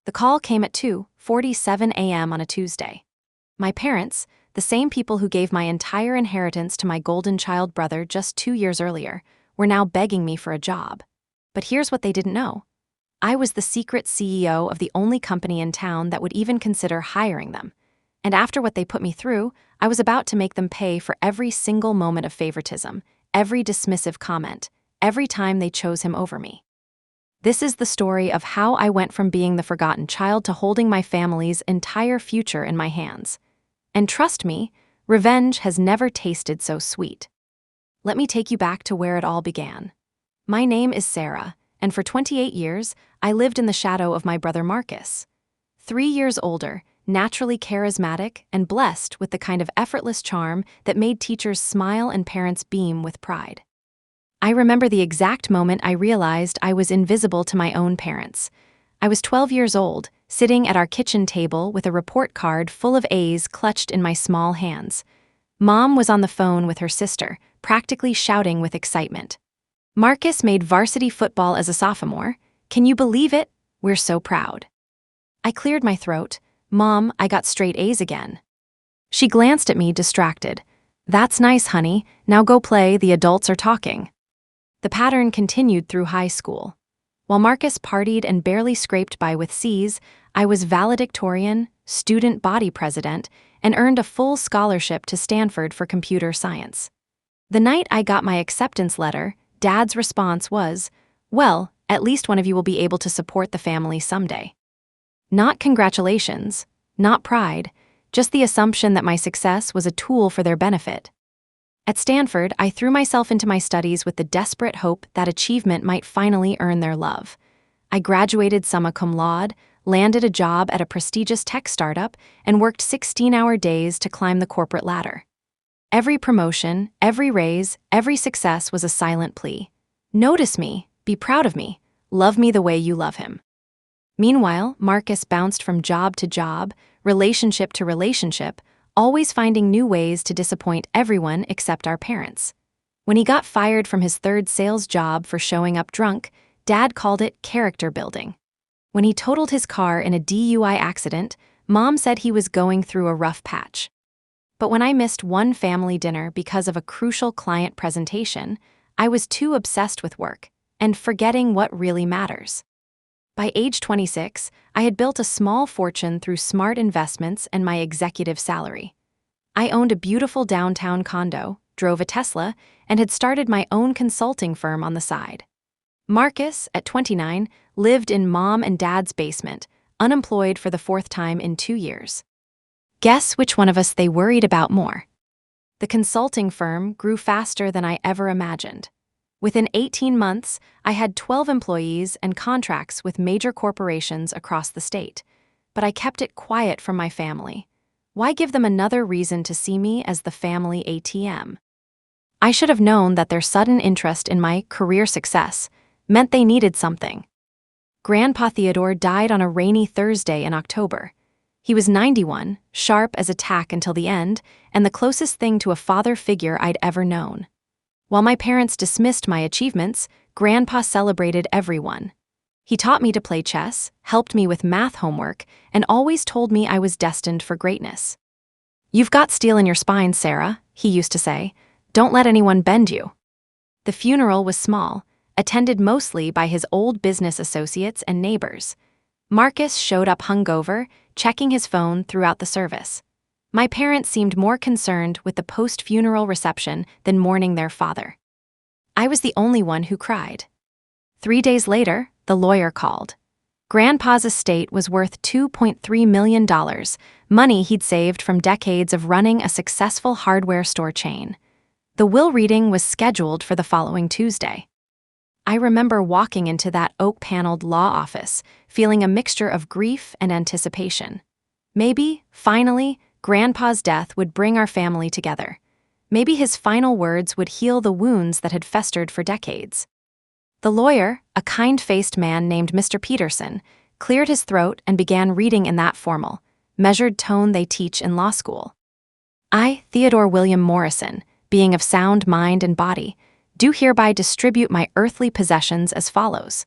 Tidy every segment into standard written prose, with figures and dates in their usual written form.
The call came at 2:47 a.m. on a Tuesday. My parents, the same people who gave my entire inheritance to my golden child brother just 2 years earlier, were now begging me for a job. But here's what they didn't know. I was the secret CEO of the only company in town that would even consider hiring them. And after what they put me through, I was about to make them pay for every single moment of favoritism, every dismissive comment, every time they chose him over me. This is the story of how I went from being the forgotten child to holding my family's entire future in my hands. And trust me, revenge has never tasted so sweet. Let me take you back to where it all began. My name is Sarah, and for 28 years, I lived in the shadow of my brother Marcus. 3 years older, naturally charismatic, and blessed with the kind of effortless charm that made teachers smile and parents beam with pride. I remember the exact moment I realized I was invisible to my own parents. I was 12 years old, sitting at our kitchen table with a report card full of A's clutched in my small hands. Mom was on the phone with her sister, practically shouting with excitement. "Marcus made varsity football as a sophomore. Can you believe it? We're so proud." I cleared my throat. "Mom, I got straight A's again." She glanced at me, distracted. "That's nice, honey. Now go play, the adults are talking." The pattern continued through high school. While Marcus partied and barely scraped by with C's, I was valedictorian, student body president, and earned a full scholarship to Stanford for computer science. The night I got my acceptance letter, Dad's response was, "Well, at least one of you will be able to support the family someday." Not congratulations, not pride, just the assumption that my success was a tool for their benefit. At Stanford, I threw myself into my studies with the desperate hope that achievement might finally earn their love. I graduated summa cum laude, landed a job at a prestigious tech startup, and worked 16-hour days to climb the corporate ladder. Every promotion, every raise, every success was a silent plea. Notice me, be proud of me, love me the way you love him. Meanwhile, Marcus bounced from job to job, relationship to relationship, always finding new ways to disappoint everyone except our parents. When he got fired from his third sales job for showing up drunk, Dad called it character building. When he totaled his car in a DUI accident, Mom said he was going through a rough patch. But when I missed one family dinner because of a crucial client presentation, I was too obsessed with work and forgetting what really matters. By age 26, I had built a small fortune through smart investments and my executive salary. I owned a beautiful downtown condo, drove a Tesla, and had started my own consulting firm on the side. Marcus, at 29, lived in Mom and Dad's basement, unemployed for the 4th time in 2 years. Guess which one of us they worried about more? The consulting firm grew faster than I ever imagined. Within 18 months, I had 12 employees and contracts with major corporations across the state. But I kept it quiet from my family. Why give them another reason to see me as the family ATM? I should have known that their sudden interest in my career success meant they needed something. Grandpa Theodore died on a rainy Thursday in October. He was 91, sharp as a tack until the end, and the closest thing to a father figure I'd ever known. While my parents dismissed my achievements, Grandpa celebrated everyone. He taught me to play chess, helped me with math homework, and always told me I was destined for greatness. "You've got steel in your spine, Sarah," he used to say. "Don't let anyone bend you." The funeral was small, attended mostly by his old business associates and neighbors. Marcus showed up hungover, checking his phone throughout the service. My parents seemed more concerned with the post-funeral reception than mourning their father. I was the only one who cried. 3 days later, the lawyer called. Grandpa's estate was worth $2.3 million, money he'd saved from decades of running a successful hardware store chain. The will reading was scheduled for the following Tuesday. I remember walking into that oak-paneled law office, feeling a mixture of grief and anticipation. Maybe, finally, Grandpa's death would bring our family together. Maybe his final words would heal the wounds that had festered for decades. The lawyer, a kind-faced man named Mr. Peterson, cleared his throat and began reading in that formal, measured tone they teach in law school. "I, Theodore William Morrison, being of sound mind and body, do hereby distribute my earthly possessions as follows."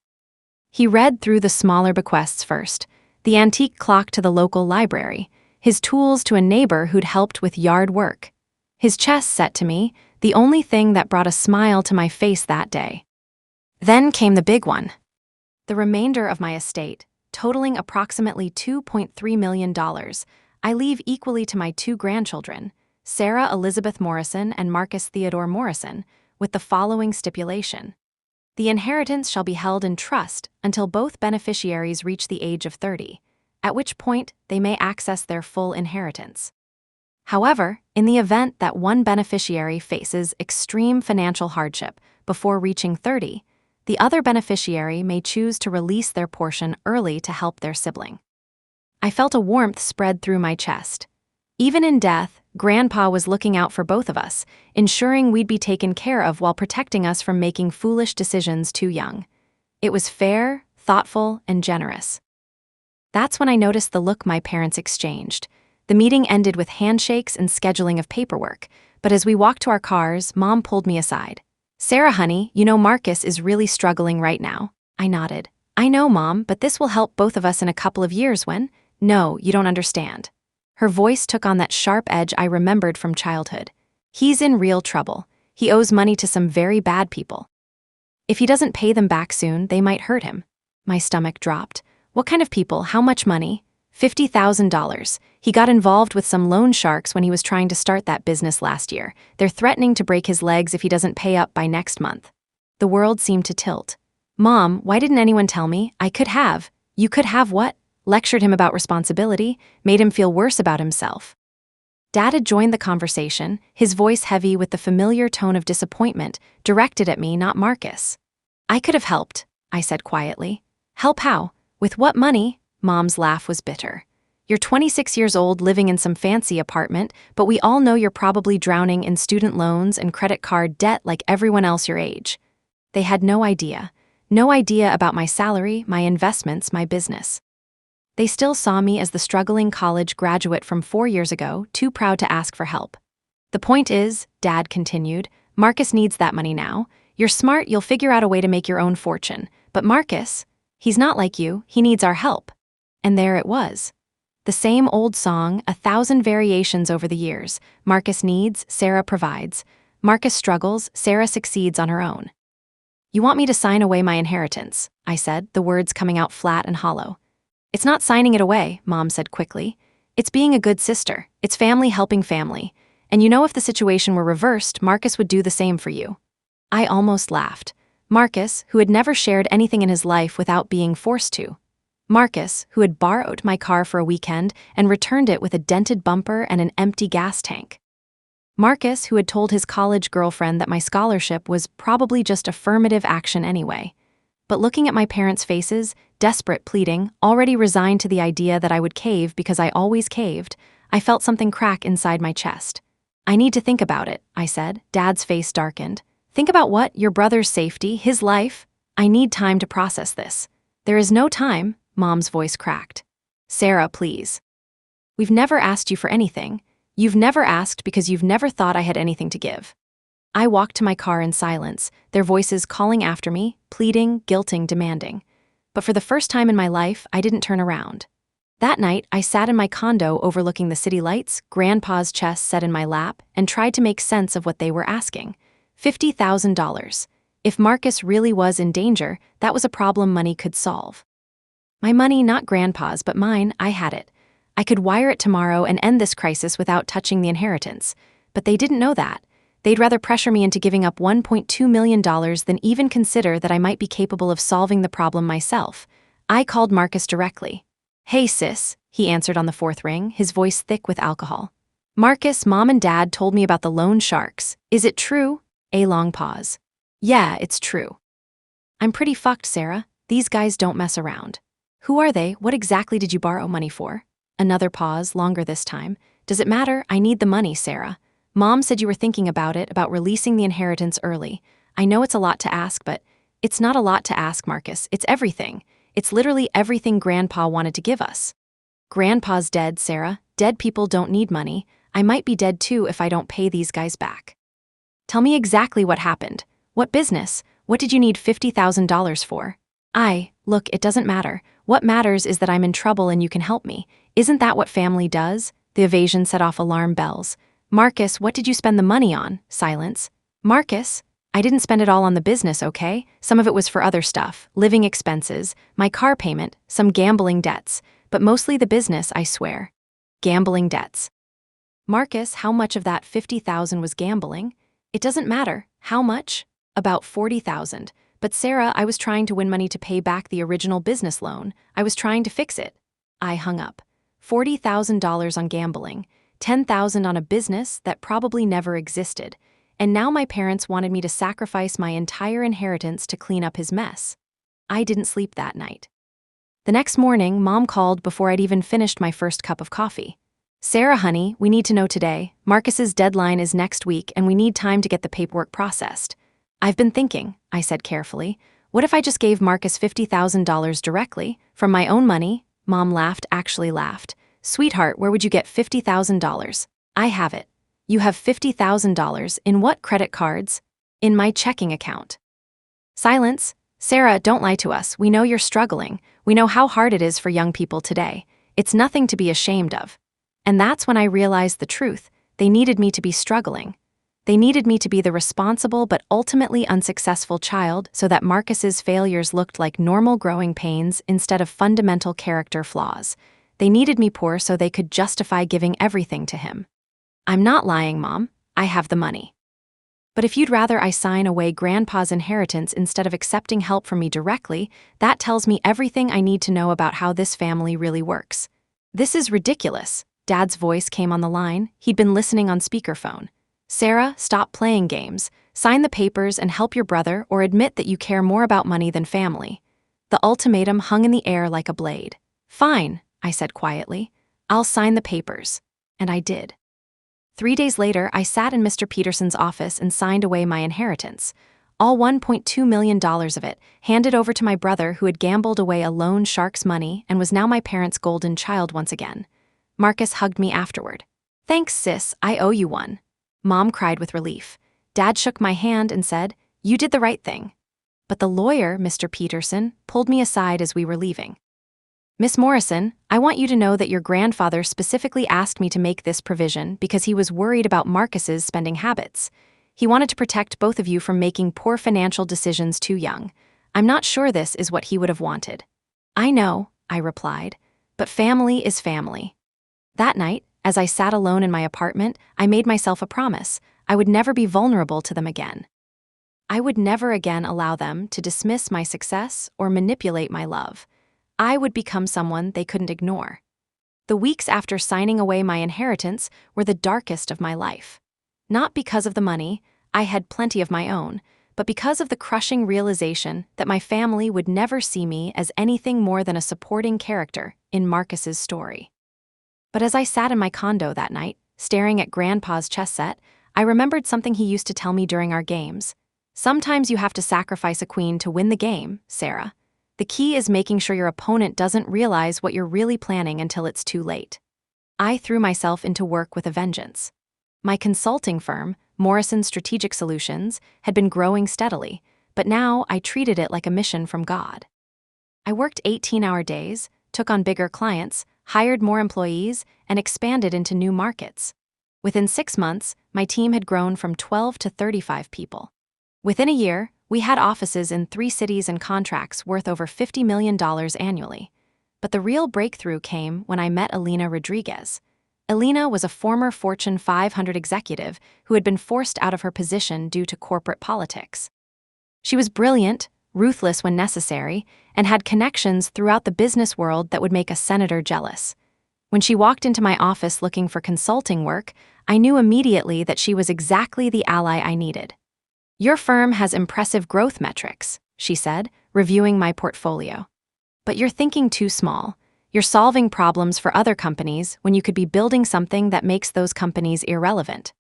He read through the smaller bequests first, the antique clock to the local library, his tools to a neighbor who'd helped with yard work. His chest set to me, the only thing that brought a smile to my face that day. Then came the big one. The remainder of my estate, totaling approximately $2.3 million, I leave equally to my 2 grandchildren, Sarah Elizabeth Morrison and Marcus Theodore Morrison, with the following stipulation. The inheritance shall be held in trust until both beneficiaries reach the age of 30, at which point they may access their full inheritance. However, in the event that one beneficiary faces extreme financial hardship before reaching 30, the other beneficiary may choose to release their portion early to help their sibling. I felt a warmth spread through my chest. Even in death, Grandpa was looking out for both of us, ensuring we'd be taken care of while protecting us from making foolish decisions too young. It was fair, thoughtful, and generous. That's when I noticed the look my parents exchanged. The meeting ended with handshakes and scheduling of paperwork, but as we walked to our cars, Mom pulled me aside. "Sarah, honey, you know Marcus is really struggling right now." I nodded. "I know, Mom, but this will help both of us in a couple of years when—" "No, you don't understand." Her voice took on that sharp edge I remembered from childhood. "He's in real trouble. He owes money to some very bad people. If he doesn't pay them back soon, they might hurt him." My stomach dropped. "What kind of people? How much money?" $50,000. He got involved with some loan sharks when he was trying to start that business last year. They're threatening to break his legs if he doesn't pay up by next month. The world seemed to tilt. "Mom, why didn't anyone tell me? I could have." "You could have what?" Lectured him about responsibility, made him feel worse about himself. Dad had joined the conversation, his voice heavy with the familiar tone of disappointment, directed at me, not Marcus. "I could have helped," I said quietly. "Help how? With what money?" Mom's laugh was bitter. "You're 26 years old living in some fancy apartment, but we all know you're probably drowning in student loans and credit card debt like everyone else your age." They had no idea. No idea about my salary, my investments, my business. They still saw me as the struggling college graduate from 4 years ago, too proud to ask for help. "The point is," Dad continued, "Marcus needs that money now. You're smart, you'll figure out a way to make your own fortune. But Marcus, he's not like you, he needs our help." And there it was. The same old song, 1,000 variations over the years. Marcus needs, Sarah provides. Marcus struggles, Sarah succeeds on her own. "You want me to sign away my inheritance," I said, the words coming out flat and hollow. "It's not signing it away," Mom said quickly. "It's being a good sister. It's family helping family. And you know if the situation were reversed, Marcus would do the same for you." I almost laughed. Marcus, who had never shared anything in his life without being forced to. Marcus, who had borrowed my car for a weekend and returned it with a dented bumper and an empty gas tank. Marcus, who had told his college girlfriend that my scholarship was probably just affirmative action anyway. But looking at my parents' faces, desperate pleading, already resigned to the idea that I would cave because I always caved, I felt something crack inside my chest. "I need to think about it," I said. Dad's face darkened. "Think about what? Your brother's safety, his life?" "I need time to process this." "There is no time," Mom's voice cracked. "Sarah, please. We've never asked you for anything. You've never asked because you've never thought I had anything to give." I walked to my car in silence, their voices calling after me, pleading, guilting, demanding. But for the first time in my life, I didn't turn around. That night, I sat in my condo overlooking the city lights, Grandpa's chest set in my lap, and tried to make sense of what they were asking. $50,000. If Marcus really was in danger, that was a problem money could solve. My money, not Grandpa's, but mine, I had it. I could wire it tomorrow and end this crisis without touching the inheritance. But they didn't know that. They'd rather pressure me into giving up $1.2 million than even consider that I might be capable of solving the problem myself. I called Marcus directly. "Hey, sis," he answered on the 4th ring, his voice thick with alcohol. "Marcus, Mom and Dad told me about the loan sharks. Is it true?" A long pause. "Yeah, it's true." "I'm pretty fucked, Sarah. These guys don't mess around." "Who are they? What exactly did you borrow money for?" Another pause, longer this time. "Does it matter? I need the money, Sarah. Mom said you were thinking about it, about releasing the inheritance early. I know it's a lot to ask, but..." "It's not a lot to ask, Marcus. It's everything. It's literally everything Grandpa wanted to give us." "Grandpa's dead, Sarah. Dead people don't need money. I might be dead too if I don't pay these guys back." "Tell me exactly what happened. What business? What did you need $50,000 for?" Look, it doesn't matter. What matters is that I'm in trouble and you can help me. Isn't that what family does? The evasion set off alarm bells. Marcus, what did you spend the money on? Silence. Marcus, I didn't spend it all on the business, okay? Some of it was for other stuff, living expenses, my car payment, some gambling debts, but mostly the business, I swear. Gambling debts. Marcus, how much of that $50,000 was gambling? It doesn't matter. How much? About $40,000. But Sarah, I was trying to win money to pay back the original business loan. I was trying to fix it. I hung up. $40,000 on gambling, $10,000 on a business that probably never existed, and now my parents wanted me to sacrifice my entire inheritance to clean up his mess. I didn't sleep that night. The next morning, Mom called before I'd even finished my first cup of coffee. Sarah, honey, we need to know today. Marcus's deadline is next week and we need time to get the paperwork processed. I've been thinking, I said carefully. What if I just gave Marcus $50,000 directly, from my own money? Mom laughed, actually laughed. Sweetheart, where would you get $50,000? I have it. You have $50,000 in what credit cards? In my checking account. Silence. Sarah, don't lie to us. We know you're struggling. We know how hard it is for young people today. It's nothing to be ashamed of. And that's when I realized the truth. They needed me to be struggling. They needed me to be the responsible but ultimately unsuccessful child so that Marcus's failures looked like normal growing pains instead of fundamental character flaws. They needed me poor so they could justify giving everything to him. I'm not lying, Mom. I have the money. But if you'd rather I sign away Grandpa's inheritance instead of accepting help from me directly, that tells me everything I need to know about how this family really works. This is ridiculous. Dad's voice came on the line. He'd been listening on speakerphone. Sarah, stop playing games. Sign the papers and help your brother or admit that you care more about money than family. The ultimatum hung in the air like a blade. Fine, I said quietly. I'll sign the papers. And I did. 3 days later, I sat in Mr. Peterson's office and signed away my inheritance. All $1.2 million of it, handed over to my brother who had gambled away a loan shark's money and was now my parents' golden child once again. Marcus hugged me afterward. Thanks, sis, I owe you one. Mom cried with relief. Dad shook my hand and said, You did the right thing. But the lawyer, Mr. Peterson, pulled me aside as we were leaving. Miss Morrison, I want you to know that your grandfather specifically asked me to make this provision because he was worried about Marcus's spending habits. He wanted to protect both of you from making poor financial decisions too young. I'm not sure this is what he would have wanted. I know, I replied, but family is family. That night, as I sat alone in my apartment, I made myself a promise. I would never be vulnerable to them again. I would never again allow them to dismiss my success or manipulate my love. I would become someone they couldn't ignore. The weeks after signing away my inheritance were the darkest of my life. Not because of the money, I had plenty of my own, but because of the crushing realization that my family would never see me as anything more than a supporting character in Marcus's story. But as I sat in my condo that night, staring at Grandpa's chess set, I remembered something he used to tell me during our games. Sometimes you have to sacrifice a queen to win the game, Sarah. The key is making sure your opponent doesn't realize what you're really planning until it's too late. I threw myself into work with a vengeance. My consulting firm, Morrison Strategic Solutions, had been growing steadily, but now I treated it like a mission from God. I worked 18-hour days, took on bigger clients, hired more employees, and expanded into new markets. Within 6 months, my team had grown from 12 to 35 people. Within a year, we had offices in 3 cities and contracts worth over $50 million annually. But the real breakthrough came when I met Elena Rodriguez. Elena was a former Fortune 500 executive who had been forced out of her position due to corporate politics. She was brilliant, ruthless when necessary, and had connections throughout the business world that would make a senator jealous. When she walked into my office looking for consulting work, I knew immediately that she was exactly the ally I needed. Your firm has impressive growth metrics, she said, reviewing my portfolio. But you're thinking too small. You're solving problems for other companies when you could be building something that makes those companies irrelevant.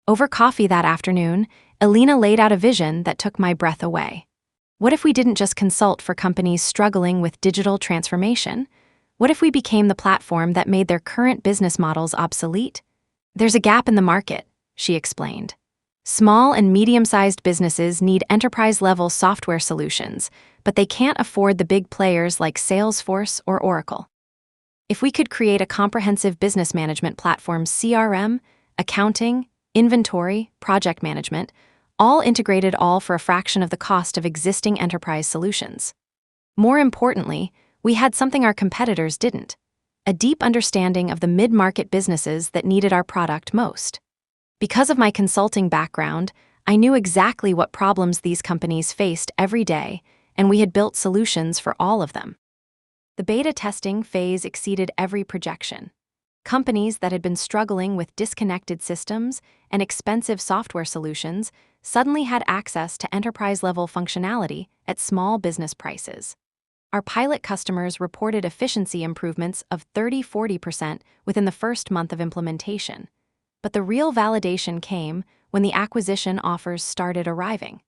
Over coffee that afternoon, Elena laid out a vision that took my breath away. What if we didn't just consult for companies struggling with digital transformation? What if we became the platform that made their current business models obsolete? There's a gap in the market, she explained. Small and medium-sized businesses need enterprise-level software solutions, but they can't afford the big players like Salesforce or Oracle. If we could create a comprehensive business management platform, CRM, accounting, inventory, project management, all integrated, all for a fraction of the cost of existing enterprise solutions. More importantly, we had something our competitors didn't: a deep understanding of the mid-market businesses that needed our product most. Because of my consulting background, I knew exactly what problems these companies faced every day, and we had built solutions for all of them. The beta testing phase exceeded every projection. Companies that had been struggling with disconnected systems and expensive software solutions suddenly had access to enterprise-level functionality at small business prices. Our pilot customers reported efficiency improvements of 30–40% within the first month of implementation. But the real validation came when the acquisition offers started arriving.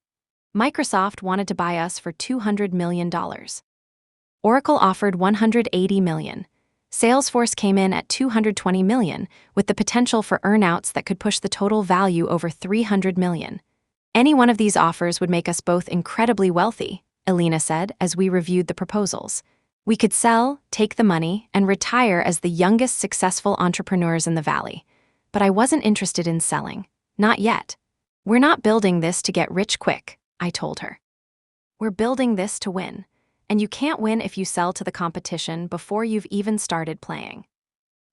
Microsoft wanted to buy us for $200 million. Oracle offered $180 million. Salesforce came in at $220 million, with the potential for earnouts that could push the total value over $300 million. Any one of these offers would make us both incredibly wealthy, Elena said as we reviewed the proposals. We could sell, take the money, and retire as the youngest successful entrepreneurs in the valley. But I wasn't interested in selling. Not yet. We're not building this to get rich quick, I told her. We're building this to win. And you can't win if you sell to the competition before you've even started playing.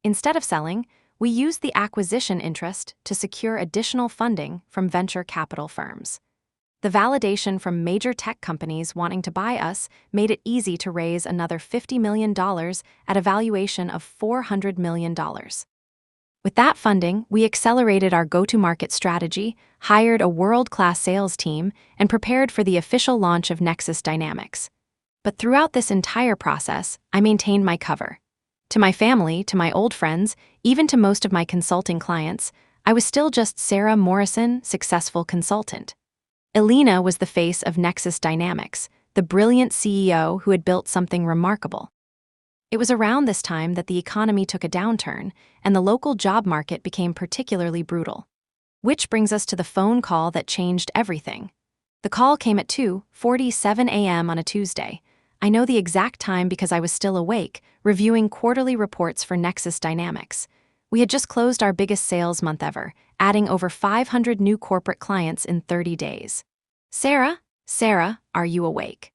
Instead of selling, we used the acquisition interest to secure additional funding from venture capital firms. The validation from major tech companies wanting to buy us made it easy to raise another $50 million at a valuation of $400 million. With that funding, we accelerated our go-to-market strategy, hired a world-class sales team, and prepared for the official launch of Nexus Dynamics. But throughout this entire process, I maintained my cover. To my family, to my old friends, even to most of my consulting clients, I was still just Sarah Morrison, successful consultant. Elena was the face of Nexus Dynamics, the brilliant CEO who had built something remarkable. It was around this time that the economy took a downturn and the local job market became particularly brutal. Which brings us to the phone call that changed everything. The call came at 2:47 a.m. on a Tuesday. I know the exact time because I was still awake, reviewing quarterly reports for Nexus Dynamics. We had just closed our biggest sales month ever, adding over 500 new corporate clients in 30 days. Sarah, are you awake?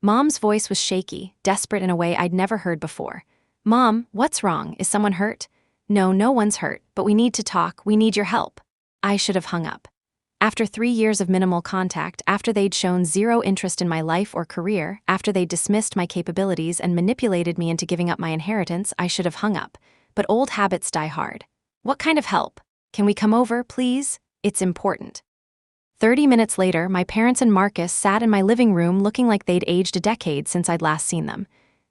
Mom's voice was shaky, desperate in a way I'd never heard before. Mom, what's wrong? Is someone hurt? No, no one's hurt, but we need to talk. We need your help. I should have hung up. After 3 years of minimal contact, after they'd shown zero interest in my life or career, after they dismissed my capabilities and manipulated me into giving up my inheritance, I should have hung up. But old habits die hard. What kind of help? Can we come over, please? It's important. 30 minutes later, my parents and Marcus sat in my living room looking like they'd aged a decade since I'd last seen them.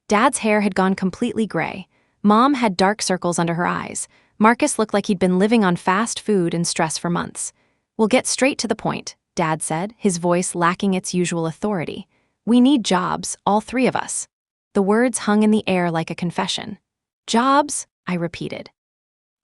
Dad's hair had gone completely gray. Mom had dark circles under her eyes. Marcus looked like he'd been living on fast food and stress for months. We'll get straight to the point, Dad said, his voice lacking its usual authority. We need jobs, all three of us. The words hung in the air like a confession. Jobs, I repeated.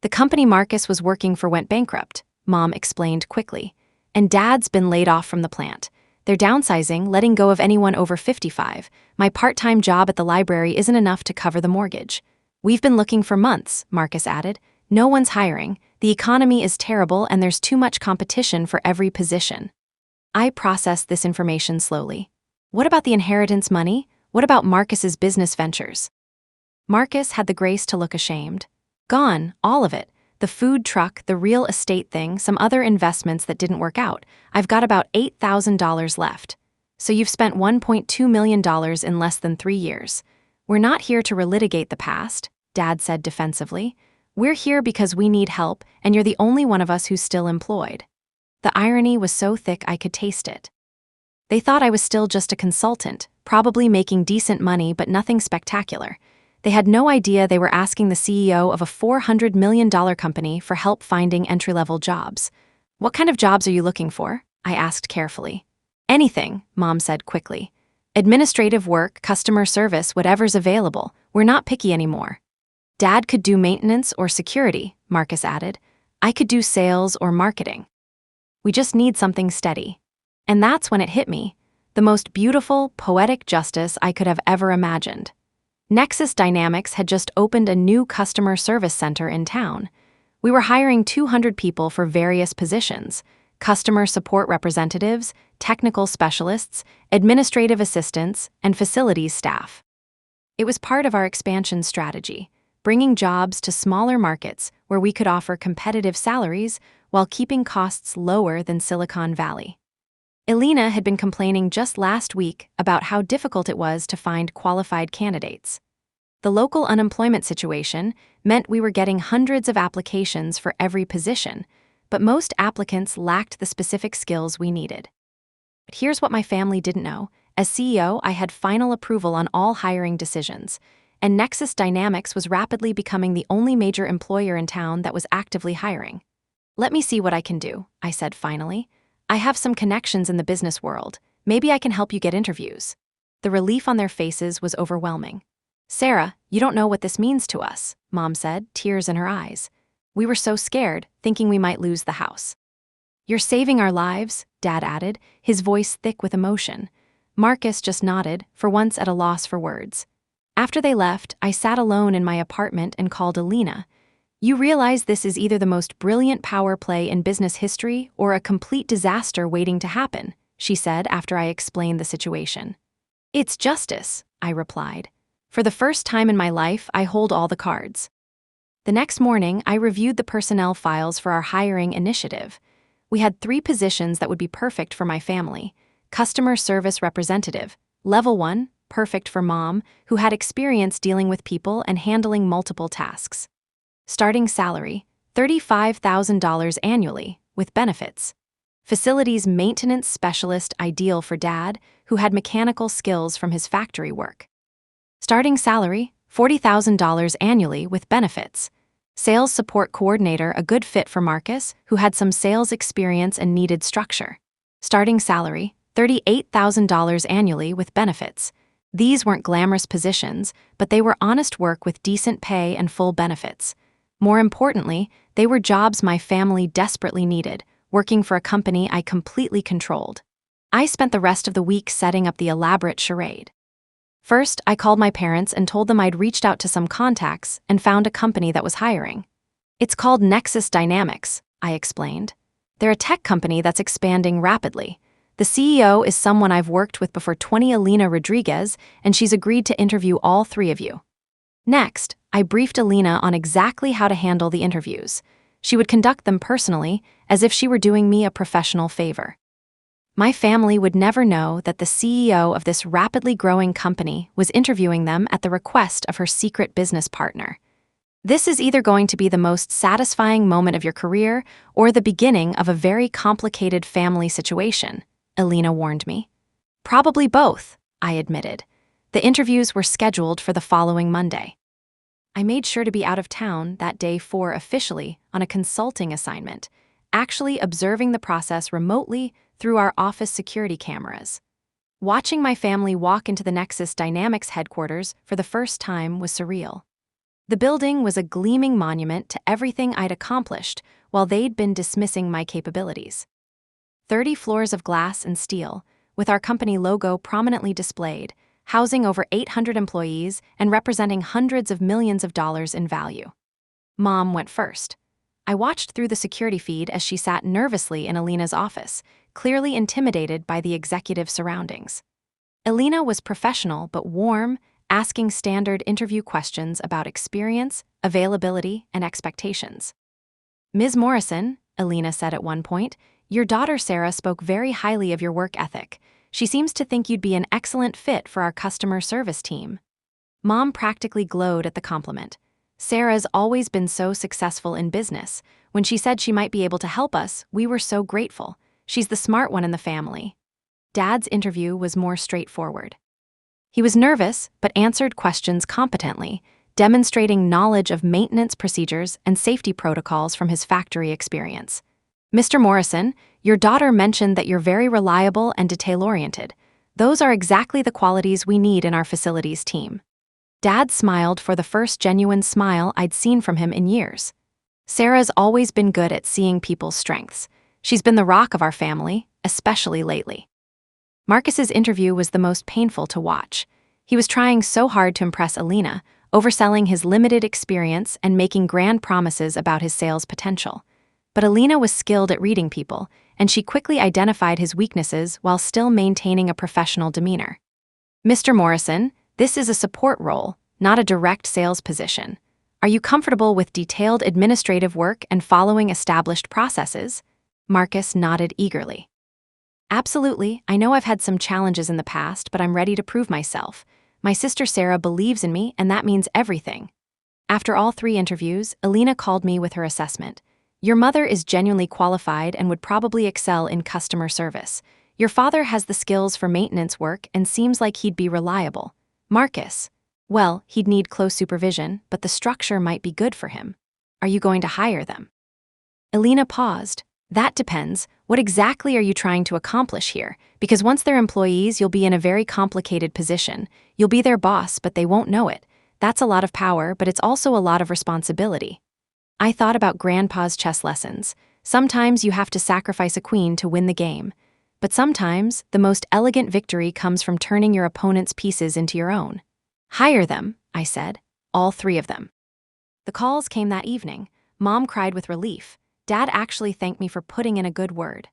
The company Marcus was working for went bankrupt, Mom explained quickly. And Dad's been laid off from the plant. They're downsizing, letting go of anyone over 55. My part-time job at the library isn't enough to cover the mortgage. We've been looking for months, Marcus added. No one's hiring. The economy is terrible and there's too much competition for every position. I processed this information slowly. What about the inheritance money? What about Marcus's business ventures? Marcus had the grace to look ashamed. Gone, all of it. The food truck, the real estate thing, some other investments that didn't work out. I've got about $8,000 left. So you've spent $1.2 million in less than 3 years. We're not here to relitigate the past, Dad said defensively. We're here because we need help, and you're the only one of us who's still employed. The irony was so thick I could taste it. They thought I was still just a consultant, probably making decent money but nothing spectacular. They had no idea they were asking the CEO of a $400 million company for help finding entry-level jobs. What kind of jobs are you looking for? I asked carefully. Anything, Mom said quickly. Administrative work, customer service, whatever's available. We're not picky anymore. Dad could do maintenance or security, Marcus added. I could do sales or marketing. We just need something steady. And that's when it hit me. the most beautiful, poetic justice I could have ever imagined. Nexus Dynamics had just opened a new customer service center in town. We were hiring 200 people for various positions: customer support representatives, technical specialists, administrative assistants, and facilities staff. It was part of our expansion strategy, bringing jobs to smaller markets where we could offer competitive salaries while keeping costs lower than Silicon Valley. Elena had been complaining just last week about how difficult it was to find qualified candidates. The local unemployment situation meant we were getting hundreds of applications for every position, but most applicants lacked the specific skills we needed. But here's what my family didn't know. As CEO, I had final approval on all hiring decisions, and Nexus Dynamics was rapidly becoming the only major employer in town that was actively hiring. "Let me see what I can do," I said finally. "I have some connections in the business world. Maybe I can help you get interviews." The relief on their faces was overwhelming. "Sarah, you don't know what this means to us," Mom said, tears in her eyes. "We were so scared, thinking we might lose the house." "You're saving our lives," Dad added, his voice thick with emotion. Marcus just nodded, for once at a loss for words. After they left, I sat alone in my apartment and called Elena. "You realize this is either the most brilliant power play in business history or a complete disaster waiting to happen," she said after I explained the situation. "It's justice," I replied. "For the first time in my life, I hold all the cards." The next morning, I reviewed the personnel files for our hiring initiative. We had 3 positions that would be perfect for my family. Customer service representative, level 1, perfect for Mom, who had experience dealing with people and handling multiple tasks. Starting salary, $35,000 annually, with benefits. Facilities maintenance specialist, ideal for Dad, who had mechanical skills from his factory work. Starting salary, $40,000 annually, with benefits. Sales support coordinator, a good fit for Marcus, who had some sales experience and needed structure. Starting salary, $38,000 annually, with benefits. These weren't glamorous positions, but they were honest work with decent pay and full benefits. More importantly, they were jobs my family desperately needed, working for a company I completely controlled. I spent the rest of the week setting up the elaborate charade. First, I called my parents and told them I'd reached out to some contacts and found a company that was hiring. "It's called Nexus Dynamics," I explained. "They're a tech company that's expanding rapidly. The CEO is someone I've worked with before, 20 Elena Rodriguez, and she's agreed to interview all 3 of you." Next, I briefed Elena on exactly how to handle the interviews. She would conduct them personally, as if she were doing me a professional favor. My family would never know that the CEO of this rapidly growing company was interviewing them at the request of her secret business partner. "This is either going to be the most satisfying moment of your career or the beginning of a very complicated family situation," Elena warned me. "Probably both," I admitted. The interviews were scheduled for the following Monday. I made sure to be out of town that day officially on a consulting assignment, actually observing the process remotely through our office security cameras. Watching my family walk into the Nexus Dynamics headquarters for the first time was surreal. The building was a gleaming monument to everything I'd accomplished while they'd been dismissing my capabilities. 30 floors of glass and steel, with our company logo prominently displayed, housing over 800 employees and representing hundreds of millions of dollars in value. Mom went first. I watched through the security feed as she sat nervously in Elena's office, clearly intimidated by the executive surroundings. Elena was professional but warm, asking standard interview questions about experience, availability, and expectations. "Ms. Morrison," Elena said at one point, "your daughter Sarah spoke very highly of your work ethic. She seems to think you'd be an excellent fit for our customer service team." Mom practically glowed at the compliment. Sarah's always been so successful in business. When she said she might be able to help us, we were so grateful. She's the smart one in the family. Dad's interview was more straightforward. He was nervous, but answered questions competently, demonstrating knowledge of maintenance procedures and safety protocols from his factory experience. "Mr. Morrison, your daughter mentioned that you're very reliable and detail-oriented. Those are exactly the qualities we need in our facilities team." Dad smiled for the first genuine smile I'd seen from him in years. "Sarah's always been good at seeing people's strengths. She's been the rock of our family, especially lately." Marcus's interview was the most painful to watch. He was trying so hard to impress Alina, overselling his limited experience and making grand promises about his sales potential. But Alina was skilled at reading people, and she quickly identified his weaknesses while still maintaining a professional demeanor. "Mr. Morrison, this is a support role, not a direct sales position. Are you comfortable with detailed administrative work and following established processes?" Marcus nodded eagerly. "Absolutely, I know I've had some challenges in the past, but I'm ready to prove myself. My sister Sarah believes in me, and that means everything." After all 3 interviews, Alina called me with her assessment. "Your mother is genuinely qualified and would probably excel in customer service. Your father has the skills for maintenance work and seems like he'd be reliable. Marcus, well, he'd need close supervision, but the structure might be good for him. Are you going to hire them?" Alina paused. "That depends. What exactly are you trying to accomplish here? Because once they're employees, you'll be in a very complicated position. You'll be their boss, but they won't know it. That's a lot of power, but it's also a lot of responsibility." I thought about Grandpa's chess lessons. Sometimes you have to sacrifice a queen to win the game. But sometimes, the most elegant victory comes from turning your opponent's pieces into your own. "Hire them," I said. "All 3 of them." The calls came that evening. Mom cried with relief. Dad actually thanked me for putting in a good word.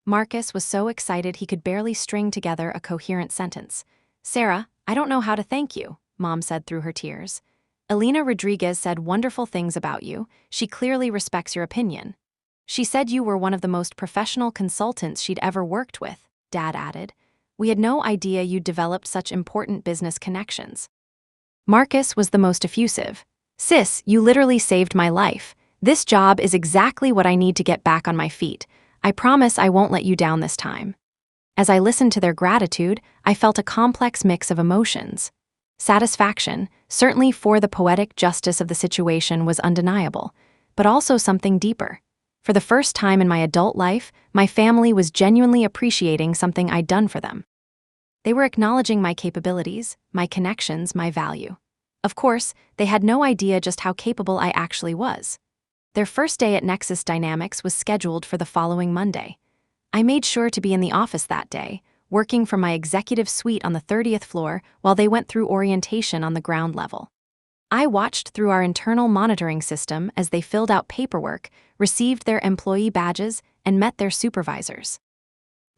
Marcus was so excited he could barely string together a coherent sentence. "Sarah, I don't know how to thank you," Mom said through her tears. "Alina Rodriguez said wonderful things about you. She clearly respects your opinion. She said you were one of the most professional consultants she'd ever worked with," Dad added. "We had no idea you'd developed such important business connections." Marcus was the most effusive. "Sis, you literally saved my life. This job is exactly what I need to get back on my feet. I promise I won't let you down this time." As I listened to their gratitude, I felt a complex mix of emotions. Satisfaction, certainly for the poetic justice of the situation, was undeniable, but also something deeper. For the first time in my adult life, my family was genuinely appreciating something I'd done for them. They were acknowledging my capabilities, my connections, my value. Of course, they had no idea just how capable I actually was. Their first day at Nexus Dynamics was scheduled for the following Monday. I made sure to be in the office that day, working from my executive suite on the 30th floor while they went through orientation on the ground level. I watched through our internal monitoring system as they filled out paperwork, received their employee badges, and met their supervisors.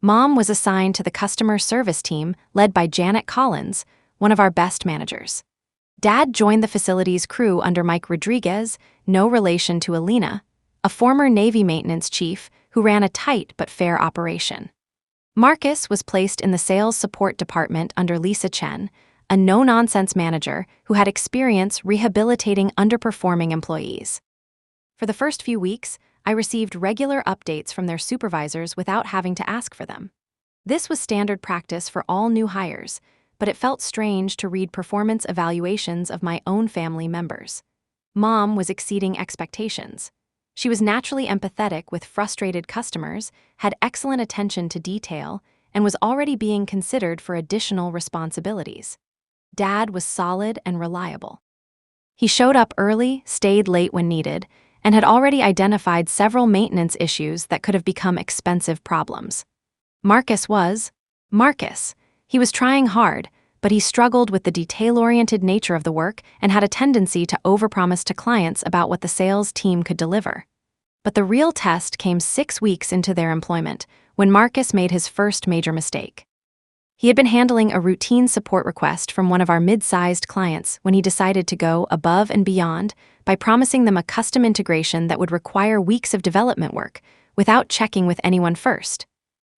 Mom was assigned to the customer service team led by Janet Collins, one of our best managers. Dad joined the facilities crew under Mike Rodriguez, no relation to Alina, a former Navy maintenance chief who ran a tight but fair operation. Marcus was placed in the sales support department under Lisa Chen, a no-nonsense manager who had experience rehabilitating underperforming employees. For the first few weeks, I received regular updates from their supervisors without having to ask for them. This was standard practice for all new hires, but it felt strange to read performance evaluations of my own family members. Mom was exceeding expectations. She was naturally empathetic with frustrated customers, had excellent attention to detail, and was already being considered for additional responsibilities. Dad was solid and reliable. He showed up early, stayed late when needed, and had already identified several maintenance issues that could have become expensive problems. Marcus was Marcus. He was trying hard, but he struggled with the detail-oriented nature of the work and had a tendency to overpromise to clients about what the sales team could deliver. But the real test came 6 weeks into their employment, when Marcus made his first major mistake. He had been handling a routine support request from one of our mid-sized clients when he decided to go above and beyond by promising them a custom integration that would require weeks of development work without checking with anyone first.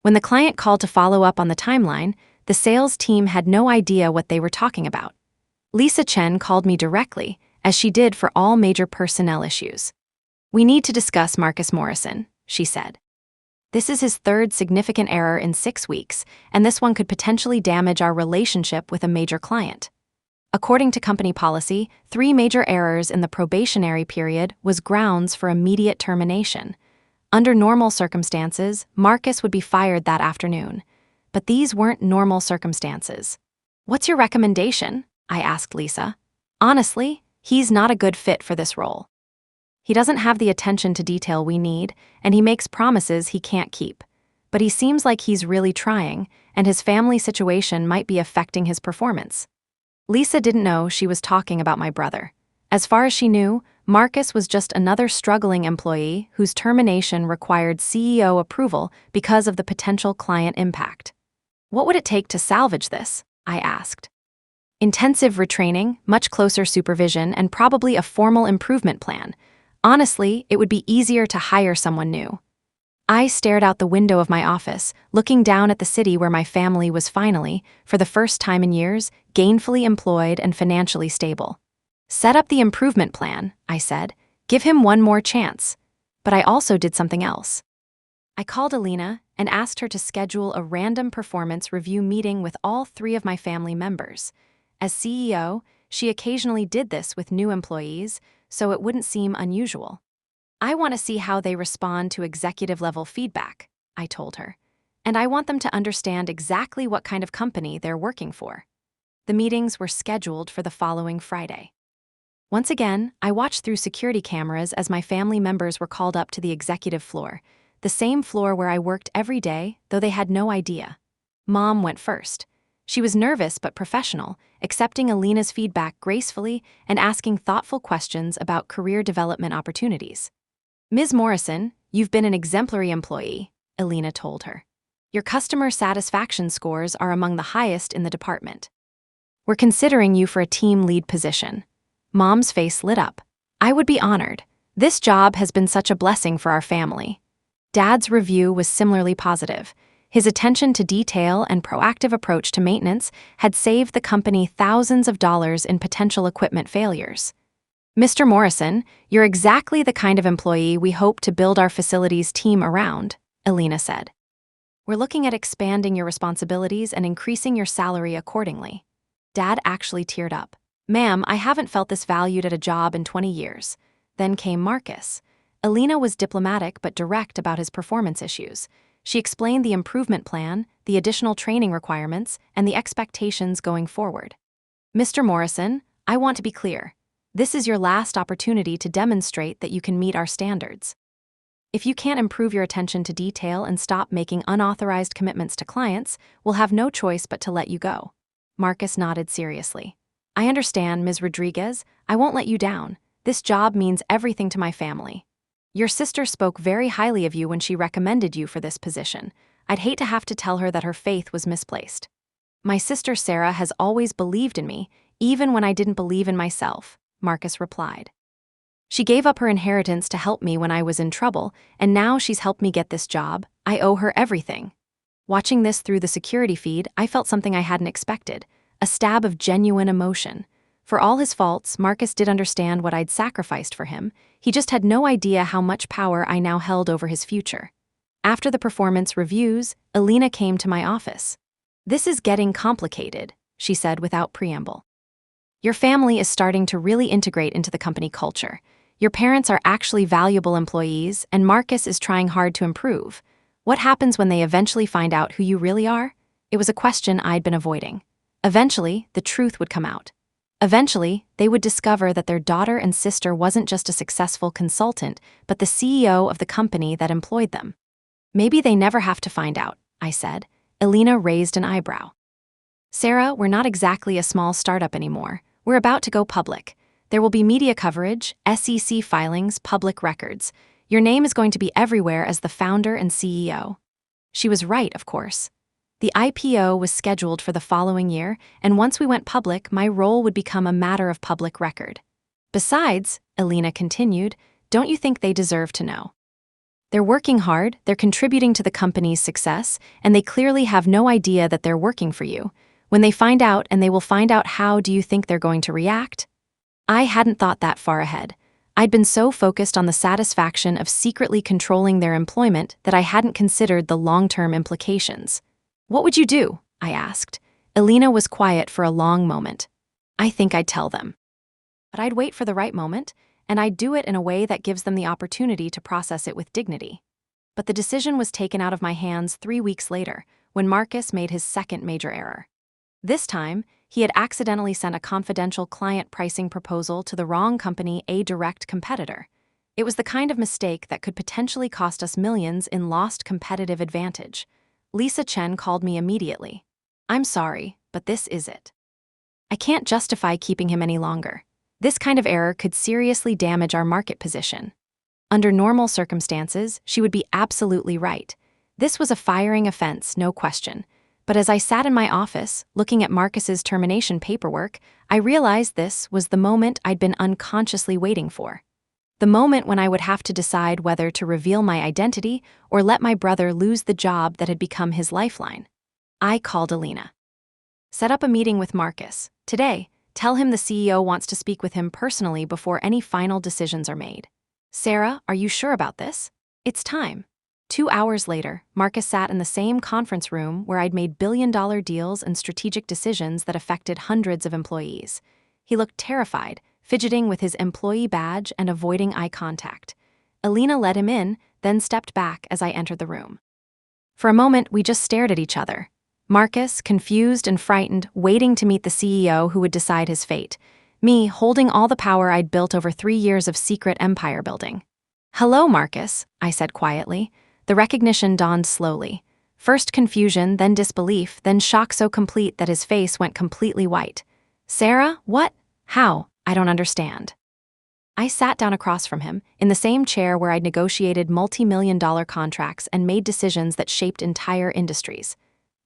When the client called to follow up on the timeline, the sales team had no idea what they were talking about. Lisa Chen called me directly, as she did for all major personnel issues. "We need to discuss Marcus Morrison," she said. "This is his 3rd significant error in 6 weeks, and this one could potentially damage our relationship with a major client. According to company policy, 3 major errors in the probationary period was grounds for immediate termination. Under normal circumstances, Marcus would be fired that afternoon. But these weren't normal circumstances. What's your recommendation?" I asked Lisa. "Honestly, he's not a good fit for this role. He doesn't have the attention to detail we need, and he makes promises he can't keep. but he seems like he's really trying, and his family situation might be affecting his performance. Lisa didn't know she was talking about my brother. As far as she knew, Marcus was just another struggling employee whose termination required CEO approval because of the potential client impact. What would it take to salvage this? I asked. Intensive retraining, much closer supervision, and probably a formal improvement plan. Honestly, it would be easier to hire someone new. I stared out the window of my office, looking down at the city where my family was finally, for the first time in years, gainfully employed and financially stable. Set up the improvement plan, I said. Give him one more chance. But I also did something else. I called Alina and asked her to schedule a random performance review meeting with all 3 of my family members. As CEO, she occasionally did this with new employees, so it wouldn't seem unusual. I want to see how they respond to executive-level feedback, I told her, and I want them to understand exactly what kind of company they're working for. The meetings were scheduled for the following Friday. Once again, I watched through security cameras as my family members were called up to the executive floor, the same floor where I worked every day, though they had no idea. Mom went first. She was nervous but professional, accepting Alina's feedback gracefully and asking thoughtful questions about career development opportunities. Ms. Morrison, you've been an exemplary employee, Alina told her. Your customer satisfaction scores are among the highest in the department. We're considering you for a team lead position. Mom's face lit up. I would be honored. This job has been such a blessing for our family. Dad's review was similarly positive. His attention to detail and proactive approach to maintenance had saved the company thousands of dollars in potential equipment failures. Mr. Morrison, you're exactly the kind of employee we hope to build our facilities team around, Alina said. We're looking at expanding your responsibilities and increasing your salary accordingly. Dad actually teared up. Ma'am, I haven't felt this valued at a job in 20 years. Then came Marcus. Alina was diplomatic but direct about his performance issues. She explained the improvement plan, the additional training requirements, and the expectations going forward. Mr. Morrison, I want to be clear. This is your last opportunity to demonstrate that you can meet our standards. If you can't improve your attention to detail and stop making unauthorized commitments to clients, we'll have no choice but to let you go. Marcus nodded seriously. I understand, Ms. Rodriguez. I won't let you down. This job means everything to my family. Your sister spoke very highly of you when she recommended you for this position. I'd hate to have to tell her that her faith was misplaced. My sister Sarah has always believed in me, even when I didn't believe in myself, Marcus replied. She gave up her inheritance to help me when I was in trouble, and now she's helped me get this job. I owe her everything. Watching this through the security feed, I felt something I hadn't expected, a stab of genuine emotion. For all his faults, Marcus did understand what I'd sacrificed for him. He just had no idea how much power I now held over his future. After the performance reviews, Alina came to my office. This is getting complicated, she said without preamble. Your family is starting to really integrate into the company culture. Your parents are actually valuable employees, and Marcus is trying hard to improve. What happens when they eventually find out who you really are? It was a question I'd been avoiding. Eventually, the truth would come out. Eventually, they would discover that their daughter and sister wasn't just a successful consultant, but the CEO of the company that employed them. Maybe they never have to find out, I said. Alina raised an eyebrow. Sarah, we're not exactly a small startup anymore. We're about to go public. There will be media coverage, SEC filings, public records. Your name is going to be everywhere as the founder and CEO. She was right, of course. The IPO was scheduled for the following year, and once we went public, my role would become a matter of public record. Besides, Alina continued, don't you think they deserve to know? They're working hard, they're contributing to the company's success, and they clearly have no idea that they're working for you. When they find out, and they will find out, how do you think they're going to react? I hadn't thought that far ahead. I'd been so focused on the satisfaction of secretly controlling their employment that I hadn't considered the long-term implications. What would you do? I asked. Alina was quiet for a long moment. I think I'd tell them. But I'd wait for the right moment, and I'd do it in a way that gives them the opportunity to process it with dignity. But the decision was taken out of my hands 3 weeks later, when Marcus made his second major error. This time, he had accidentally sent a confidential client pricing proposal to the wrong company, a direct competitor. It was the kind of mistake that could potentially cost us millions in lost competitive advantage. Lisa Chen called me immediately. I'm sorry, but this is it. I can't justify keeping him any longer. This kind of error could seriously damage our market position. Under normal circumstances, she would be absolutely right. This was a firing offense, no question. But as I sat in my office, looking at Marcus's termination paperwork, I realized this was the moment I'd been unconsciously waiting for. The moment when I would have to decide whether to reveal my identity or let my brother lose the job that had become his lifeline. I called Alina. Set up a meeting with Marcus. Today, tell him the CEO wants to speak with him personally before any final decisions are made. Sarah, are you sure about this? It's time. 2 hours later, Marcus sat in the same conference room where I'd made billion-dollar deals and strategic decisions that affected hundreds of employees. He looked terrified, fidgeting with his employee badge and avoiding eye contact. Alina let him in, then stepped back as I entered the room. For a moment, we just stared at each other. Marcus, confused and frightened, waiting to meet the CEO who would decide his fate. Me, holding all the power I'd built over 3 years of secret empire building. Hello, Marcus, I said quietly. The recognition dawned slowly. First confusion, then disbelief, then shock so complete that his face went completely white. Sarah, what? How? I don't understand. I sat down across from him, in the same chair where I'd negotiated multi-million-dollar contracts and made decisions that shaped entire industries.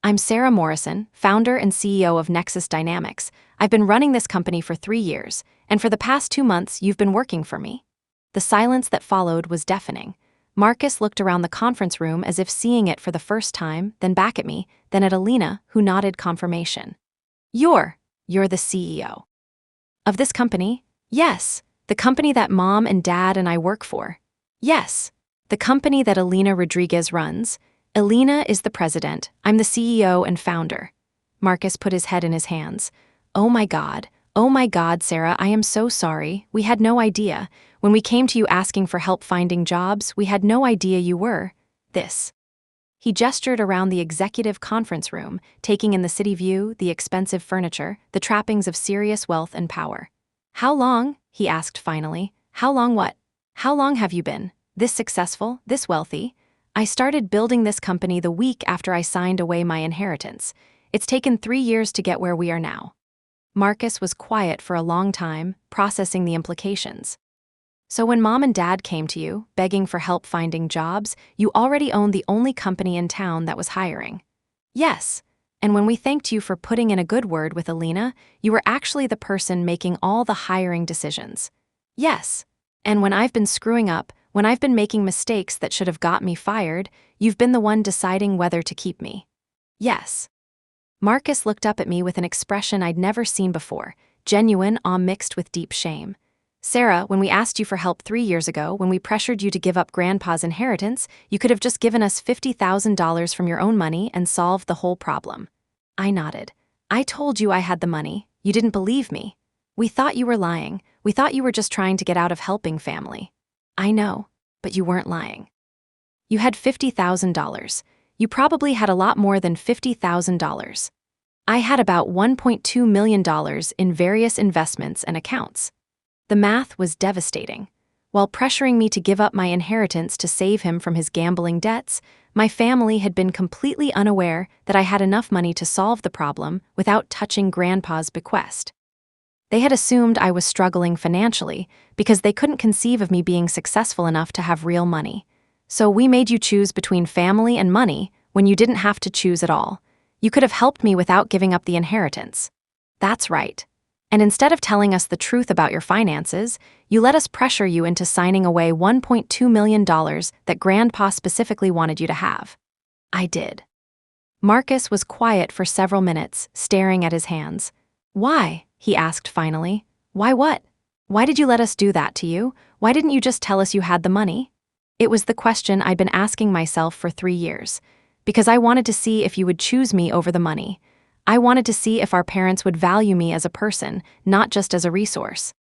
I'm Sarah Morrison, founder and CEO of Nexus Dynamics. I've been running this company for 3 years, and for the past 2 months, you've been working for me. The silence that followed was deafening. Marcus looked around the conference room as if seeing it for the first time, then back at me, then at Alina, who nodded confirmation. You're the CEO. Of this company? Yes. The company that Mom and Dad and I work for? Yes. The company that Alina Rodriguez runs? Alina is the president. I'm the CEO and founder. Marcus put his head in his hands. Oh my God, Sarah, I am so sorry. We had no idea. When we came to you asking for help finding jobs, we had no idea you were this. He gestured around the executive conference room, taking in the city view, the expensive furniture, the trappings of serious wealth and power. How long? He asked finally. How long what? How long have you been this successful, this wealthy? I started building this company the week after I signed away my inheritance. It's taken 3 years to get where we are now. Marcus was quiet for a long time, processing the implications. So when Mom and Dad came to you, begging for help finding jobs, you already owned the only company in town that was hiring. Yes. And when we thanked you for putting in a good word with Alina, you were actually the person making all the hiring decisions. Yes. And when I've been screwing up, when I've been making mistakes that should have got me fired, you've been the one deciding whether to keep me. Yes. Marcus looked up at me with an expression I'd never seen before, genuine awe mixed with deep shame. Sarah, when we asked you for help 3 years ago, when we pressured you to give up Grandpa's inheritance, you could have just given us $50,000 from your own money and solved the whole problem. I nodded. I told you I had the money. You didn't believe me. We thought you were lying. We thought you were just trying to get out of helping family. I know, but you weren't lying. You had $50,000. You probably had a lot more than $50,000. I had about $1.2 million in various investments and accounts. The math was devastating. While pressuring me to give up my inheritance to save him from his gambling debts, my family had been completely unaware that I had enough money to solve the problem without touching Grandpa's bequest. They had assumed I was struggling financially because they couldn't conceive of me being successful enough to have real money. So we made you choose between family and money when you didn't have to choose at all. You could have helped me without giving up the inheritance. That's right. And instead of telling us the truth about your finances, you let us pressure you into signing away $1.2 million that Grandpa specifically wanted you to have. I did. Marcus was quiet for several minutes, staring at his hands. Why? He asked finally. Why what? Why did you let us do that to you? Why didn't you just tell us you had the money? It was the question I'd been asking myself for 3 years. Because I wanted to see if you would choose me over the money. I wanted to see if our parents would value me as a person, not just as a resource.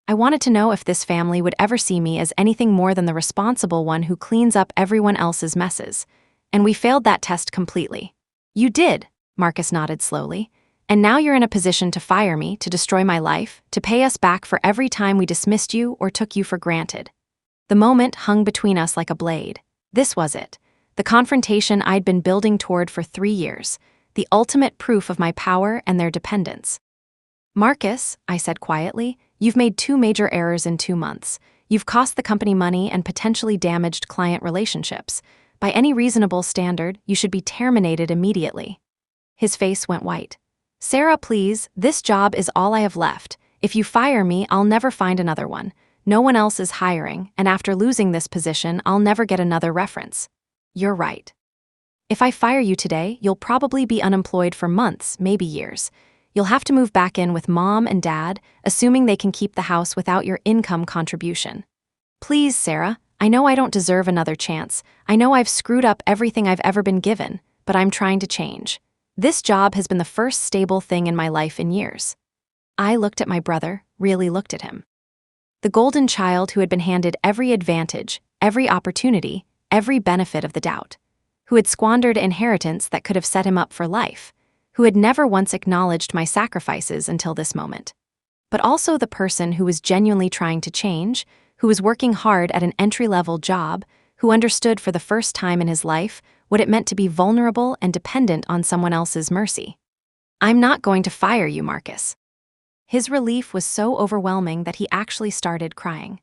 I wanted to know if this family would ever see me as anything more than the responsible one who cleans up everyone else's messes. And we failed that test completely. You did, Marcus nodded slowly. And now you're in a position to fire me, to destroy my life, to pay us back for every time we dismissed you or took you for granted. The moment hung between us like a blade. This was it. The confrontation I'd been building toward for 3 years. The ultimate proof of my power and their dependence. "Marcus," I said quietly, "you've made 2 major errors in 2 months. You've cost the company money and potentially damaged client relationships. By any reasonable standard, you should be terminated immediately." His face went white. "Sarah, please, this job is all I have left. If you fire me, I'll never find another one. No one else is hiring, and after losing this position, I'll never get another reference." "You're right. If I fire you today, you'll probably be unemployed for months, maybe years. You'll have to move back in with Mom and Dad, assuming they can keep the house without your income contribution." "Please, Sarah, I know I don't deserve another chance. I know I've screwed up everything I've ever been given, but I'm trying to change. This job has been the first stable thing in my life in years." I looked at my brother, really looked at him. The golden child who had been handed every advantage, every opportunity, every benefit of the doubt. Who had squandered inheritance that could have set him up for life. Who had never once acknowledged my sacrifices until this moment. But also the person who was genuinely trying to change, who was working hard at an entry-level job, who understood for the first time in his life what it meant to be vulnerable and dependent on someone else's mercy. "I'm not going to fire you, Marcus." His relief was so overwhelming that he actually started crying.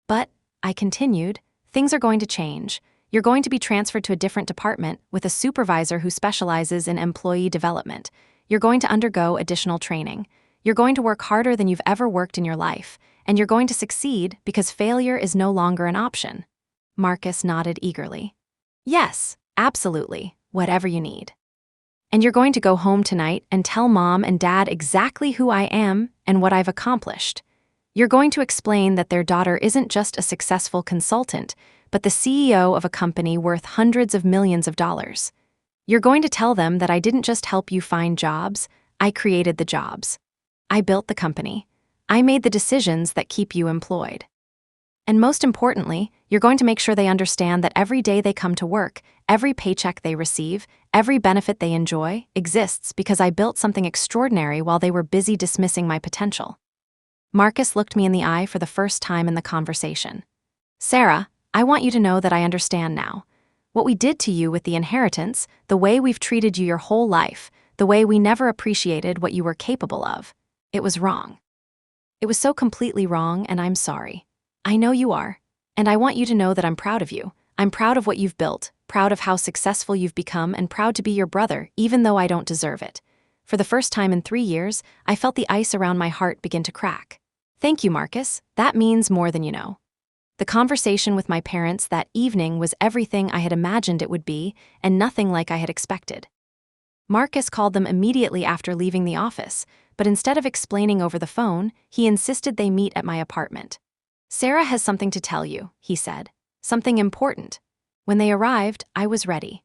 "But," I continued, "things are going to change. You're going to be transferred to a different department with a supervisor who specializes in employee development. You're going to undergo additional training. You're going to work harder than you've ever worked in your life, and you're going to succeed because failure is no longer an option." Marcus nodded eagerly. "Yes, absolutely, whatever you need. And you're going to go home tonight and tell Mom and Dad exactly who I am and what I've accomplished. You're going to explain that their daughter isn't just a successful consultant, but the CEO of a company worth hundreds of millions of dollars. You're going to tell them that I didn't just help you find jobs, I created the jobs. I built the company. I made the decisions that keep you employed. And most importantly, you're going to make sure they understand that every day they come to work, every paycheck they receive, every benefit they enjoy, exists because I built something extraordinary while they were busy dismissing my potential." Marcus looked me in the eye for the first time in the conversation. "Sarah, I want you to know that I understand now. What we did to you with the inheritance, the way we've treated you your whole life, the way we never appreciated what you were capable of, it was wrong. It was so completely wrong, and I'm sorry. I know you are, and I want you to know that I'm proud of you. I'm proud of what you've built, proud of how successful you've become, and proud to be your brother, even though I don't deserve it." For the first time in 3 years, I felt the ice around my heart begin to crack. "Thank you, Marcus. That means more than you know." The conversation with my parents that evening was everything I had imagined it would be, and nothing like I had expected. Marcus called them immediately after leaving the office, but instead of explaining over the phone, he insisted they meet at my apartment. "Sarah has something to tell you," he said. "Something important." When they arrived, I was ready.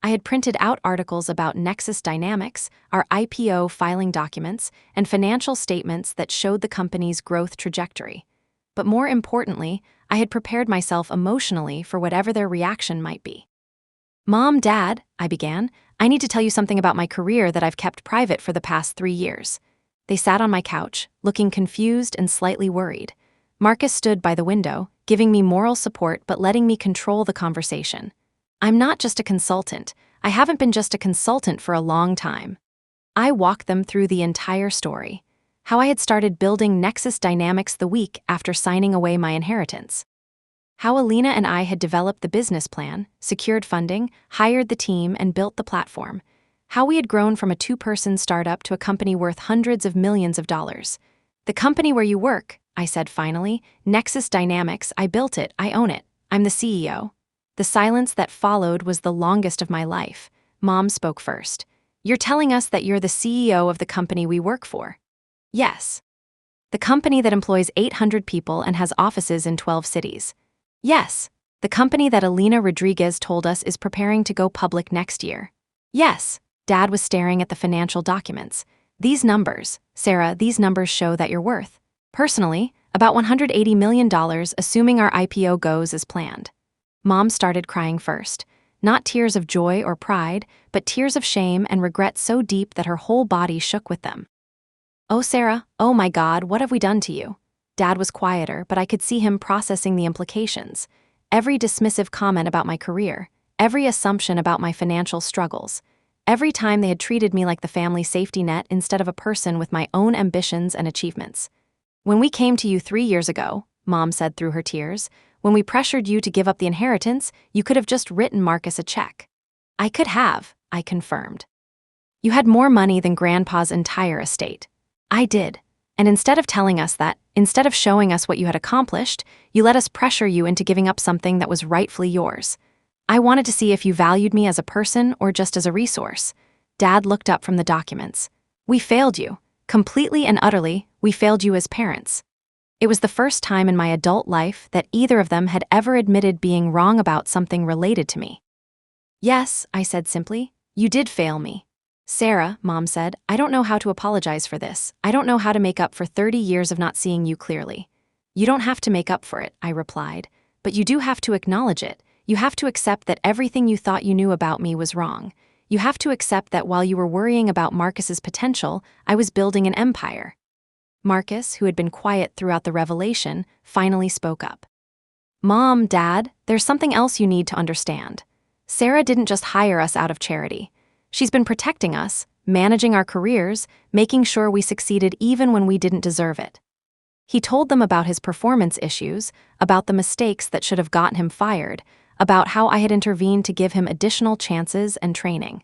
I had printed out articles about Nexus Dynamics, our IPO filing documents, and financial statements that showed the company's growth trajectory. But more importantly, I had prepared myself emotionally for whatever their reaction might be. "Mom, Dad," I began, "I need to tell you something about my career that I've kept private for the past 3 years." They sat on my couch, looking confused and slightly worried. Marcus stood by the window, giving me moral support but letting me control the conversation. "I'm not just a consultant. I haven't been just a consultant for a long time." I walked them through the entire story. How I had started building Nexus Dynamics the week after signing away my inheritance. How Alina and I had developed the business plan, secured funding, hired the team, and built the platform. How we had grown from a 2-person startup to a company worth hundreds of millions of dollars. "The company where you work," I said finally, "Nexus Dynamics, I built it, I own it, I'm the CEO." The silence that followed was the longest of my life. Mom spoke first. "You're telling us that you're the CEO of the company we work for?" "Yes." "The company that employs 800 people and has offices in 12 cities?" "Yes." "The company that Alina Rodriguez told us is preparing to go public next year?" "Yes." Dad was staring at the financial documents. "These numbers, Sarah, these numbers show that you're worth, personally, about $180 million, assuming our IPO goes as planned." Mom started crying first. Not tears of joy or pride, but tears of shame and regret so deep that her whole body shook with them. "Oh, Sarah, oh my God, what have we done to you?" Dad was quieter, but I could see him processing the implications. Every dismissive comment about my career, every assumption about my financial struggles, every time they had treated me like the family safety net instead of a person with my own ambitions and achievements. "When we came to you 3 years ago," Mom said through her tears, "when we pressured you to give up the inheritance, you could have just written Marcus a check." "I could have," I confirmed. "You had more money than Grandpa's entire estate." "I did. And instead of telling us that, instead of showing us what you had accomplished, you let us pressure you into giving up something that was rightfully yours. I wanted to see if you valued me as a person or just as a resource." Dad looked up from the documents. "We failed you. Completely and utterly, we failed you as parents." It was the first time in my adult life that either of them had ever admitted being wrong about something related to me. "Yes," I said simply, "you did fail me." "Sarah," Mom said, "I don't know how to apologize for this. I don't know how to make up for 30 years of not seeing you clearly." "You don't have to make up for it," I replied, "but you do have to acknowledge it. You have to accept that everything you thought you knew about me was wrong. You have to accept that while you were worrying about Marcus's potential, I was building an empire." Marcus, who had been quiet throughout the revelation, finally spoke up. "Mom, Dad, there's something else you need to understand. Sarah didn't just hire us out of charity. She's been protecting us, managing our careers, making sure we succeeded even when we didn't deserve it." He told them about his performance issues, about the mistakes that should have gotten him fired, about how I had intervened to give him additional chances and training.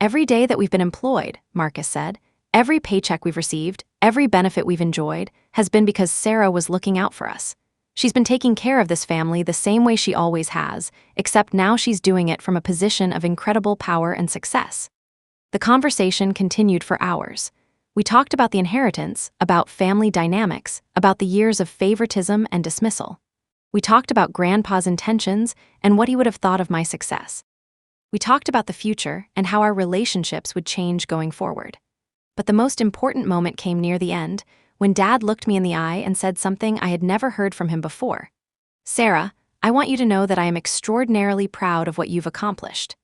"Every day that we've been employed," Marcus said, "every paycheck we've received, every benefit we've enjoyed, has been because Sarah was looking out for us. She's been taking care of this family the same way she always has, except now she's doing it from a position of incredible power and success." The conversation continued for hours. We talked about the inheritance, about family dynamics, about the years of favoritism and dismissal. We talked about Grandpa's intentions and what he would have thought of my success. We talked about the future and how our relationships would change going forward. But the most important moment came near the end, when Dad looked me in the eye and said something I had never heard from him before. "Sarah, I want you to know that I am extraordinarily proud of what you've accomplished.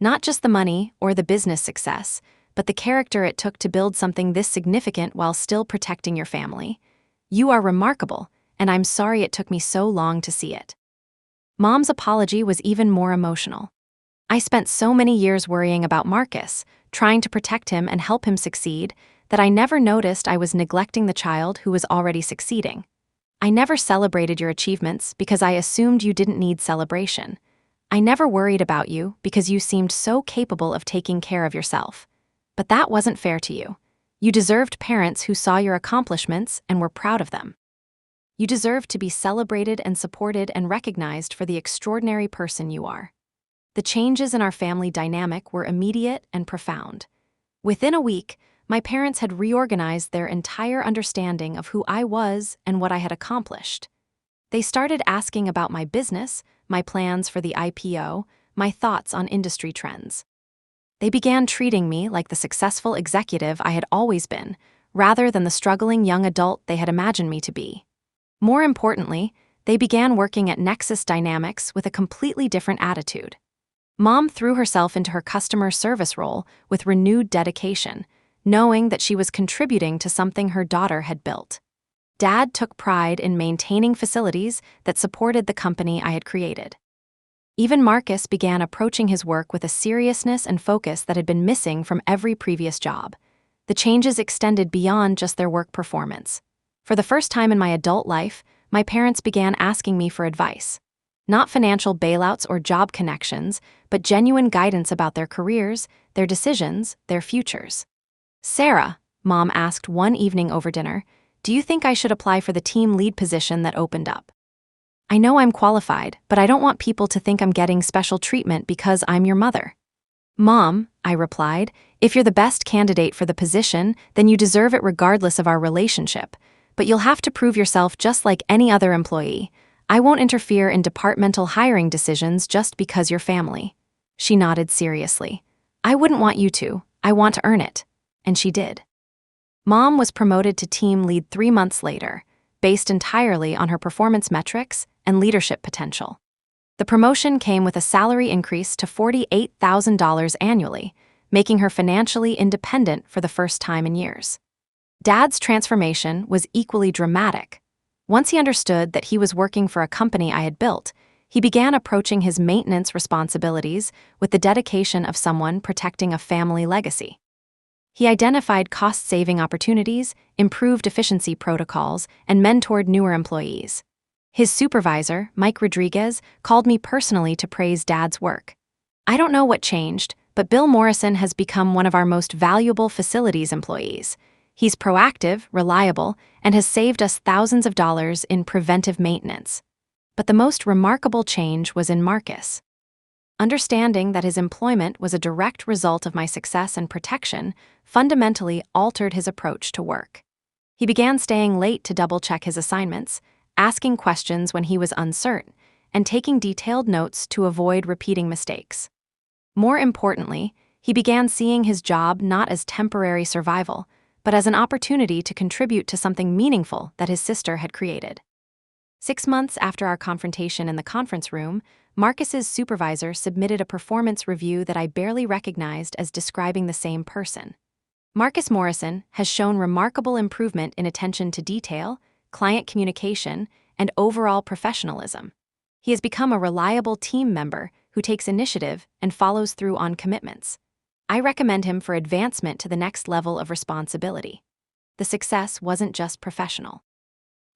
Not just the money or the business success, but the character it took to build something this significant while still protecting your family. You are remarkable, and I'm sorry it took me so long to see it." Mom's apology was even more emotional. "I spent so many years worrying about Marcus, trying to protect him and help him succeed, that I never noticed I was neglecting the child who was already succeeding. I never celebrated your achievements because I assumed you didn't need celebration. I never worried about you because you seemed so capable of taking care of yourself. But that wasn't fair to you. You deserved parents who saw your accomplishments and were proud of them. You deserved to be celebrated and supported and recognized for the extraordinary person you are." The changes in our family dynamic were immediate and profound. Within a week, my parents had reorganized their entire understanding of who I was and what I had accomplished. They started asking about my business, my plans for the IPO, my thoughts on industry trends. They began treating me like the successful executive I had always been, rather than the struggling young adult they had imagined me to be. More importantly, they began working at Nexus Dynamics with a completely different attitude. Mom threw herself into her customer service role with renewed dedication, knowing that she was contributing to something her daughter had built. Dad took pride in maintaining facilities that supported the company I had created. Even Marcus began approaching his work with a seriousness and focus that had been missing from every previous job. The changes extended beyond just their work performance. For the first time in my adult life, my parents began asking me for advice. Not financial bailouts or job connections, but genuine guidance about their careers, their decisions, their futures. "Sarah," Mom asked one evening over dinner, "do you think I should apply for the team lead position that opened up? I know I'm qualified, but I don't want people to think I'm getting special treatment because I'm your mother." "Mom," I replied, "if you're the best candidate for the position, then you deserve it regardless of our relationship. But you'll have to prove yourself just like any other employee. I won't interfere in departmental hiring decisions just because you're family." She nodded seriously. "I wouldn't want you to. I want to earn it." And she did. Mom was promoted to team lead 3 months later, based entirely on her performance metrics and leadership potential. The promotion came with a salary increase to $48,000 annually, making her financially independent for the first time in years. Dad's transformation was equally dramatic. Once he understood that he was working for a company I had built, he began approaching his maintenance responsibilities with the dedication of someone protecting a family legacy. He identified cost-saving opportunities, improved efficiency protocols, and mentored newer employees. His supervisor, Mike Rodriguez, called me personally to praise Dad's work. I don't know what changed, but Bill Morrison has become one of our most valuable facilities employees. He's proactive, reliable, and has saved us thousands of dollars in preventive maintenance. But the most remarkable change was in Marcus. Understanding that his employment was a direct result of my success and protection fundamentally altered his approach to work. He began staying late to double-check his assignments, asking questions when he was uncertain, and taking detailed notes to avoid repeating mistakes. More importantly, he began seeing his job not as temporary survival, but as an opportunity to contribute to something meaningful that his sister had created. 6 months after our confrontation in the conference room, Marcus's supervisor submitted a performance review that I barely recognized as describing the same person. Marcus Morrison has shown remarkable improvement in attention to detail, client communication, and overall professionalism. He has become a reliable team member who takes initiative and follows through on commitments. I recommend him for advancement to the next level of responsibility. The success wasn't just professional.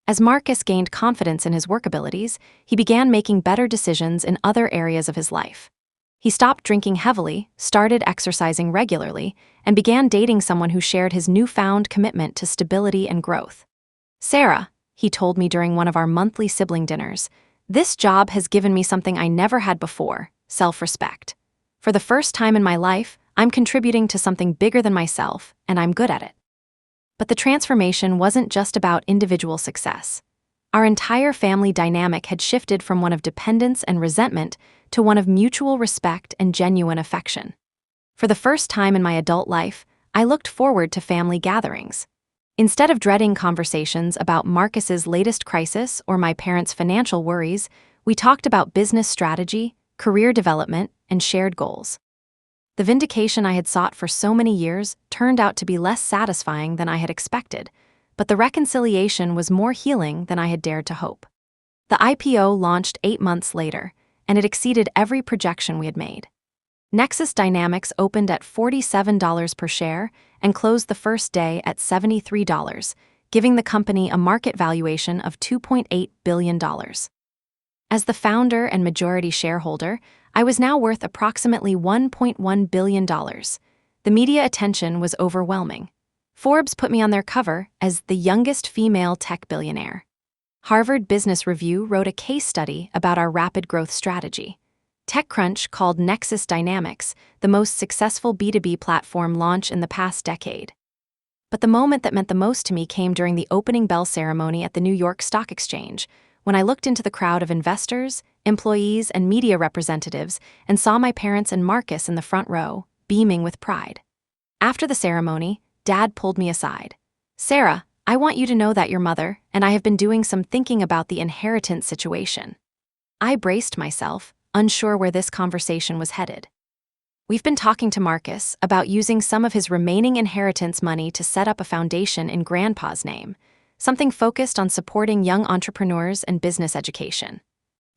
As Marcus gained confidence in his work abilities, he began making better decisions in other areas of his life. He stopped drinking heavily, started exercising regularly, and began dating someone who shared his newfound commitment to stability and growth. "Sarah," he told me during one of our monthly sibling dinners, "this job has given me something I never had before, self-respect. For the first time in my life, I'm contributing to something bigger than myself, and I'm good at it." But the transformation wasn't just about individual success. Our entire family dynamic had shifted from one of dependence and resentment to one of mutual respect and genuine affection. For the first time in my adult life, I looked forward to family gatherings. Instead of dreading conversations about Marcus's latest crisis or my parents' financial worries, we talked about business strategy, career development, and shared goals. The vindication I had sought for so many years turned out to be less satisfying than I had expected, but the reconciliation was more healing than I had dared to hope. The IPO launched 8 months later, and it exceeded every projection we had made. Nexus Dynamics opened at $47 per share and closed the first day at $73, giving the company a market valuation of $2.8 billion. As the founder and majority shareholder, I was now worth approximately $1.1 billion. The media attention was overwhelming. Forbes put me on their cover as the youngest female tech billionaire. Harvard Business Review wrote a case study about our rapid growth strategy. TechCrunch called Nexus Dynamics the most successful B2B platform launch in the past decade. But the moment that meant the most to me came during the opening bell ceremony at the New York Stock Exchange, when I looked into the crowd of investors, employees, and media representatives and saw my parents and Marcus in the front row, beaming with pride. After the ceremony, Dad pulled me aside. "Sarah, I want you to know that your mother and I have been doing some thinking about the inheritance situation." I braced myself, unsure where this conversation was headed. "We've been talking to Marcus about using some of his remaining inheritance money to set up a foundation in Grandpa's name, something focused on supporting young entrepreneurs and business education.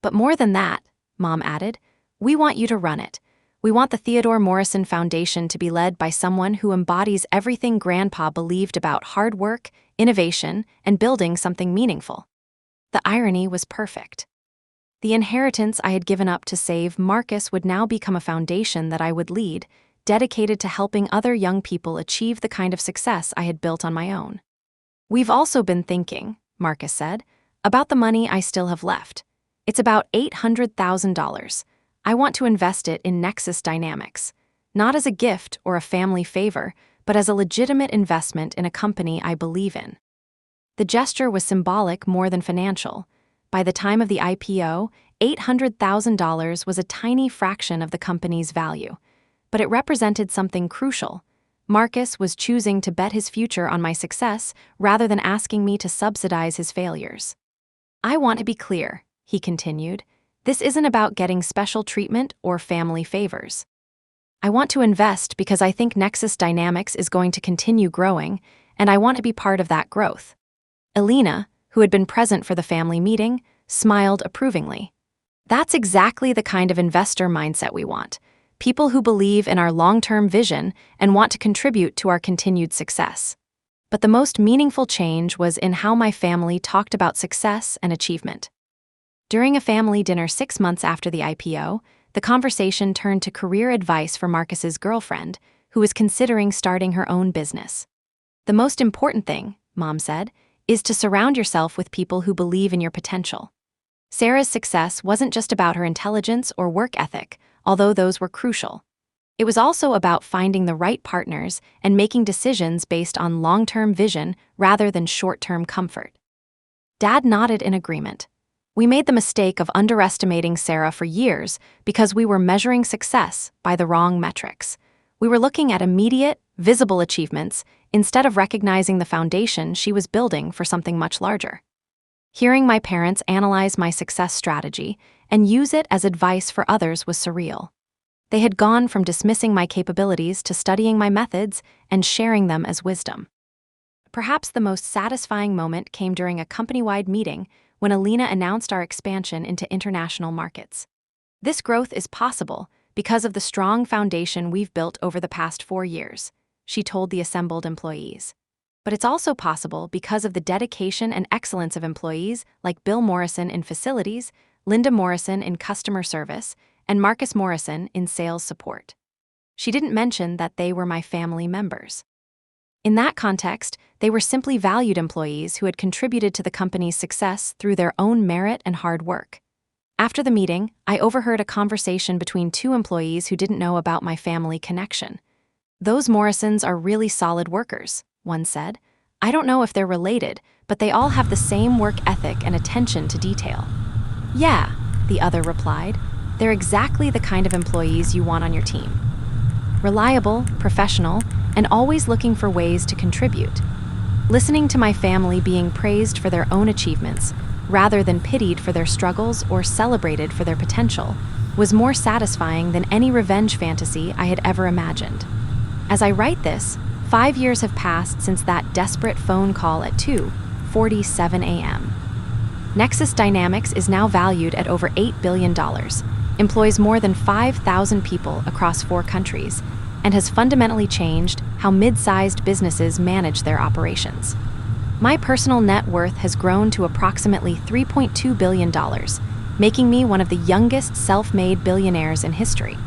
But more than that," Mom added, "we want you to run it. We want the Theodore Morrison Foundation to be led by someone who embodies everything Grandpa believed about hard work, innovation, and building something meaningful." The irony was perfect. The inheritance I had given up to save Marcus would now become a foundation that I would lead, dedicated to helping other young people achieve the kind of success I had built on my own. "We've also been thinking," Marcus said, "about the money I still have left. It's about $800,000. I want to invest it in Nexus Dynamics, not as a gift or a family favor, but as a legitimate investment in a company I believe in." The gesture was symbolic more than financial. By the time of the IPO, $800,000 was a tiny fraction of the company's value, but it represented something crucial. Marcus was choosing to bet his future on my success rather than asking me to subsidize his failures. "I want to be clear," he continued. "This isn't about getting special treatment or family favors. I want to invest because I think Nexus Dynamics is going to continue growing, and I want to be part of that growth." Elena, who had been present for the family meeting, smiled approvingly. That's exactly the kind of investor mindset we want. People who believe in our long-term vision and want to contribute to our continued success. But the most meaningful change was in how my family talked about success and achievement. During a family dinner 6 months after the IPO, the conversation turned to career advice for Marcus's girlfriend, who was considering starting her own business. The most important thing, Mom said, is to surround yourself with people who believe in your potential. Sarah's success wasn't just about her intelligence or work ethic, although those were crucial. It was also about finding the right partners and making decisions based on long-term vision rather than short-term comfort. Dad nodded in agreement. We made the mistake of underestimating Sarah for years because we were measuring success by the wrong metrics. We were looking at immediate, visible achievements instead of recognizing the foundation she was building for something much larger. Hearing my parents analyze my success strategy and use it as advice for others was surreal. They had gone from dismissing my capabilities to studying my methods and sharing them as wisdom. Perhaps the most satisfying moment came during a company-wide meeting when Alina announced our expansion into international markets. This growth is possible because of the strong foundation we've built over the past 4 years, she told the assembled employees. But it's also possible because of the dedication and excellence of employees like Bill Morrison in facilities, Linda Morrison in customer service, and Marcus Morrison in sales support. She didn't mention that they were my family members. In that context, they were simply valued employees who had contributed to the company's success through their own merit and hard work. After the meeting, I overheard a conversation between 2 employees who didn't know about my family connection. "Those Morrisons are really solid workers," one said. "I don't know if they're related, but they all have the same work ethic and attention to detail." "Yeah," the other replied. "They're exactly the kind of employees you want on your team. Reliable, professional, and always looking for ways to contribute." Listening to my family being praised for their own achievements, rather than pitied for their struggles or celebrated for their potential, was more satisfying than any revenge fantasy I had ever imagined. As I write this, 5 years have passed since that desperate phone call at 2:47 a.m. Nexus Dynamics is now valued at over $8 billion, employs more than 5,000 people across 4 countries, and has fundamentally changed how mid-sized businesses manage their operations. My personal net worth has grown to approximately $3.2 billion, making me one of the youngest self-made billionaires in history.